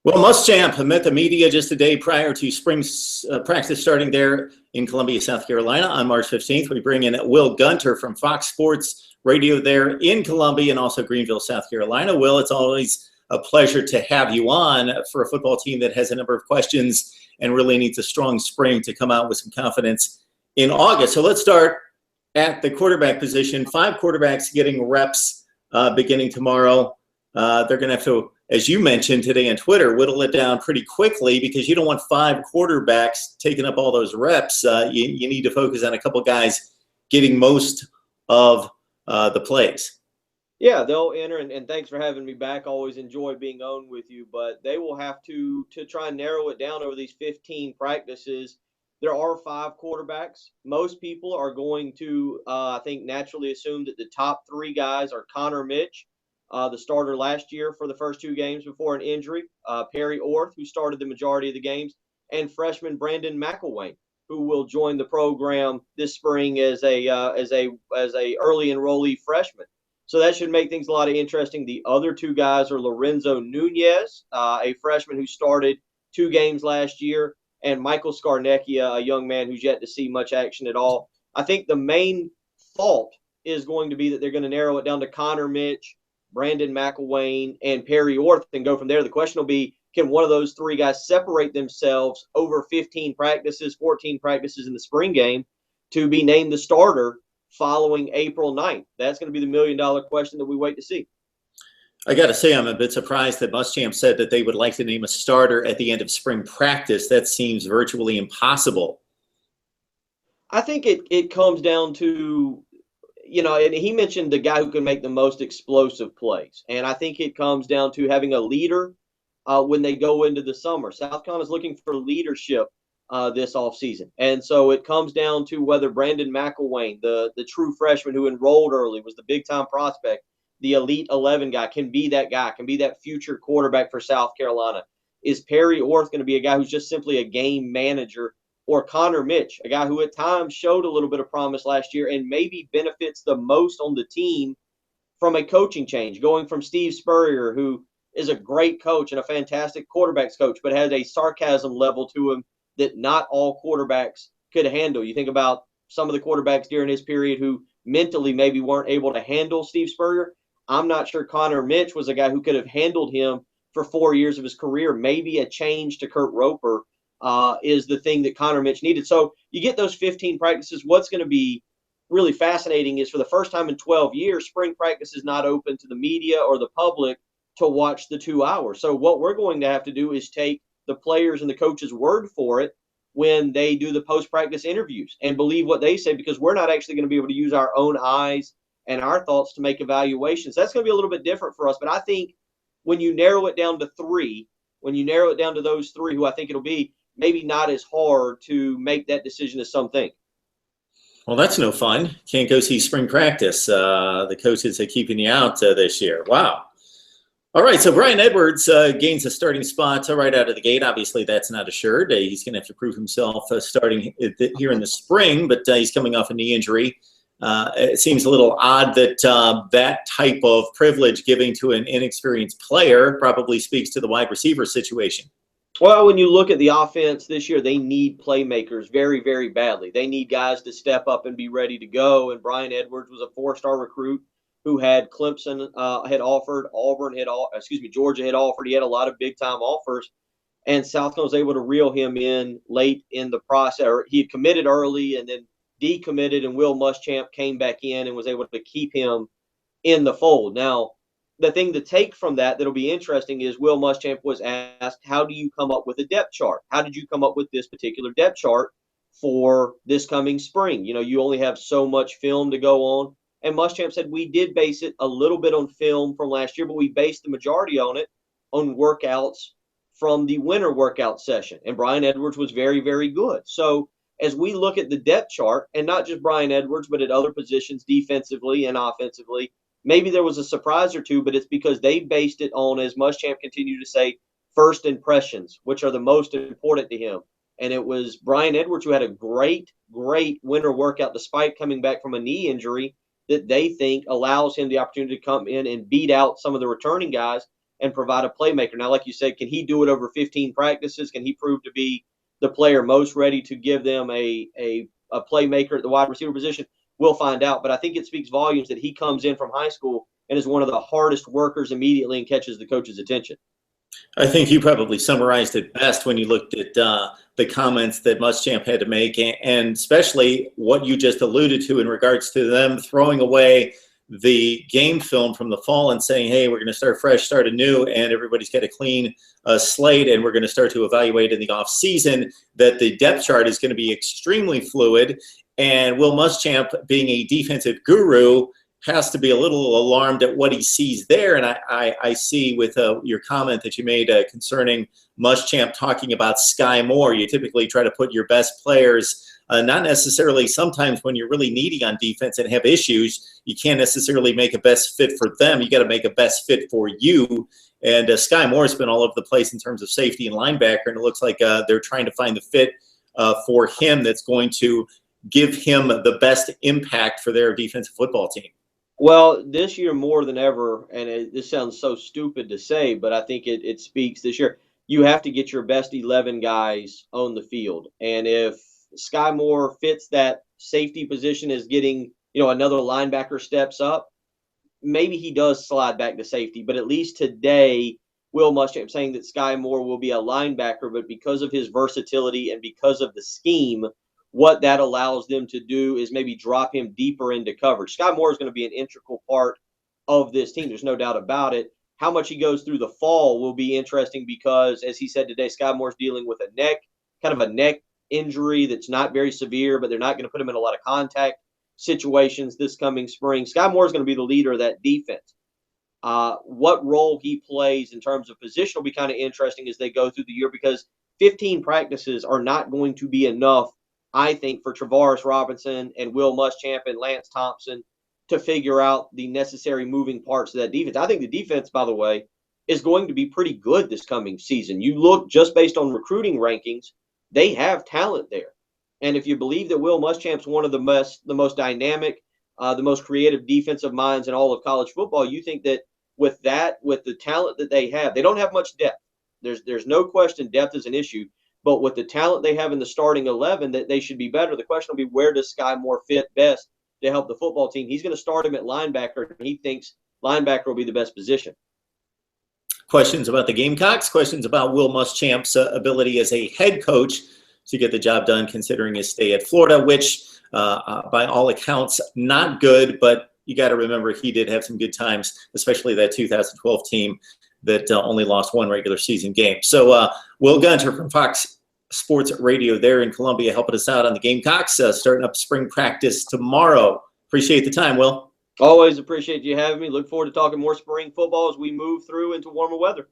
Well, Muschamp met the media just a day prior to spring practice starting there in Columbia, South Carolina on March 15th. We bring in Will Gunter from Fox Sports Radio there in Columbia and also Greenville, South Carolina. Will, it's always a pleasure to have you on for a football team that has a number of questions and really needs a strong spring to come out with some confidence in August. So let's start at the quarterback position. 5 quarterbacks getting reps beginning tomorrow. They're going to have to, as you mentioned today on Twitter, whittle it down pretty quickly because you don't want 5 quarterbacks taking up all those reps. You need to focus on a couple guys getting most of the plays. Yeah, they'll enter, and thanks for having me back. Always enjoy being on with you, but they will have to try and narrow it down over these 15 practices. There are 5 quarterbacks. Most people are going to, I think, naturally assume that the top 3 guys are Connor Mitch, the starter last year for the first 2 games before an injury, Perry Orth, who started the majority of the games, and freshman Brandon McElwain, who will join the program this spring as a early enrollee freshman. So that should make things a lot of interesting. The other 2 guys are Lorenzo Nunez, a freshman who started 2 games last year, and Michael Scarnecchia, a young man who's yet to see much action at all. I think the main thought is going to be that they're going to narrow it down to Connor Mitch, Brandon McElwain, and Perry Orth and go from there. The question will be, can one of those 3 guys separate themselves over 15 practices, 14 practices in the spring game to be named the starter following April 9th? That's going to be the million-dollar question that we wait to see. I got to say, I'm a bit surprised that Muschamp said that they would like to name a starter at the end of spring practice. That seems virtually impossible. I think it comes down to, and he mentioned the guy who can make the most explosive plays. And I think it comes down to having a leader when they go into the summer. South Carolina is looking for leadership this offseason. And so it comes down to whether Brandon McElwain, the true freshman who enrolled early, was the big-time prospect, the Elite 11 guy, can be that future quarterback for South Carolina. Is Perry Orth going to be a guy who's just simply a game manager? Or Connor Mitch, a guy who at times showed a little bit of promise last year and maybe benefits the most on the team from a coaching change, going from Steve Spurrier, who is a great coach and a fantastic quarterbacks coach, but has a sarcasm level to him that not all quarterbacks could handle. You think about some of the quarterbacks during his period who mentally maybe weren't able to handle Steve Spurrier. I'm not sure Connor Mitch was a guy who could have handled him for 4 years of his career. Maybe a change to Kurt Roper is the thing that Connor Mitch needed. So you get those 15 practices. What's going to be really fascinating is for the first time in 12 years, spring practice is not open to the media or the public to watch the 2 hours. So what we're going to have to do is take the players and the coaches' word for it when they do the post-practice interviews and believe what they say, because we're not actually going to be able to use our own eyes and our thoughts to make evaluations. That's going to be a little bit different for us. But I think when you narrow it down to 3, when you narrow it down to those 3 who I think it'll be, maybe not as hard to make that decision as some think. Well, that's no fun. Can't go see spring practice. The coaches are keeping you out this year. Wow. All right, so Brian Edwards gains a starting spot right out of the gate. Obviously, that's not assured. He's going to have to prove himself starting here in the spring, but he's coming off a knee injury. It seems a little odd that that type of privilege giving to an inexperienced player probably speaks to the wide receiver situation. Well, when you look at the offense this year, they need playmakers very, very badly. They need guys to step up and be ready to go. And Brian Edwards was a 4-star recruit who had Clemson had offered, Georgia had offered. He had a lot of big-time offers. And South Carolina was able to reel him in late in the process. Or he had committed early and then decommitted, and Will Muschamp came back in and was able to keep him in the fold. Now, the thing to take from that'll be interesting is Will Muschamp was asked, how do you come up with a depth chart? How did you come up with this particular depth chart for this coming spring? You only have so much film to go on. And Muschamp said, we did base it a little bit on film from last year, but we based the majority on it on workouts from the winter workout session. And Brian Edwards was very, very good. So as we look at the depth chart, and not just Brian Edwards, but at other positions defensively and offensively, maybe there was a surprise or two, but it's because they based it on, as Muschamp continued to say, first impressions, which are the most important to him. And it was Brian Edwards who had a great, great winter workout despite coming back from a knee injury that they think allows him the opportunity to come in and beat out some of the returning guys and provide a playmaker. Now, like you said, can he do it over 15 practices? Can he prove to be the player most ready to give them a playmaker at the wide receiver position? We'll find out. But I think it speaks volumes that he comes in from high school and is one of the hardest workers immediately and catches the coach's attention. I think you probably summarized it best when you looked at the comments that Muschamp had to make, and especially what you just alluded to in regards to them throwing away the game film from the fall and saying, hey, we're going to start fresh, start anew, and everybody's got a clean slate, and we're going to start to evaluate in the off season, that the depth chart is going to be extremely fluid. And Will Muschamp, being a defensive guru, has to be a little alarmed at what he sees there. And I see with your comment that you made concerning Muschamp talking about Sky Moore, you typically try to put your best players, not necessarily sometimes when you're really needy on defense and have issues, you can't necessarily make a best fit for them. You got to make a best fit for you. And Sky Moore's been all over the place in terms of safety and linebacker, and it looks like they're trying to find the fit for him that's going to give him the best impact for their defensive football team. Well, this year more than ever, and this sounds so stupid to say, but I think it speaks this year, you have to get your best 11 guys on the field. And if Sky Moore fits that safety position as getting, another linebacker steps up, maybe he does slide back to safety. But at least today, Will Muschamp saying that Sky Moore will be a linebacker, but because of his versatility and because of the scheme, what that allows them to do is maybe drop him deeper into coverage. Sky Moore is going to be an integral part of this team. There's no doubt about it. How much he goes through the fall will be interesting because, as he said today, Sky Moore's dealing with a neck injury that's not very severe, but they're not going to put him in a lot of contact situations this coming spring. Sky Moore is going to be the leader of that defense. What role he plays in terms of position will be kind of interesting as they go through the year, because 15 practices are not going to be enough, I think, for Travaris Robinson and Will Muschamp and Lance Thompson to figure out the necessary moving parts of that defense. I think the defense, by the way, is going to be pretty good this coming season. You look just based on recruiting rankings, they have talent there. And if you believe that Will Muschamp's one of the most dynamic, the most creative defensive minds in all of college football, you think that with the talent that they have, they don't have much depth. There's no question depth is an issue. But with the talent they have in the starting 11, that they should be better. The question will be, where does Sky Moore fit best to help the football team? He's going to start him at linebacker, and he thinks linebacker will be the best position. Questions about the Gamecocks, questions about Will Muschamp's ability as a head coach to get the job done, considering his stay at Florida, which by all accounts, not good, but you got to remember he did have some good times, especially that 2012 team that only lost one regular season game. So Will Gunter from Fox Sports Radio there in Columbia helping us out on the Gamecocks, starting up spring practice tomorrow. Appreciate the time, Will. Always appreciate you having me. Look forward to talking more spring football as we move through into warmer weather.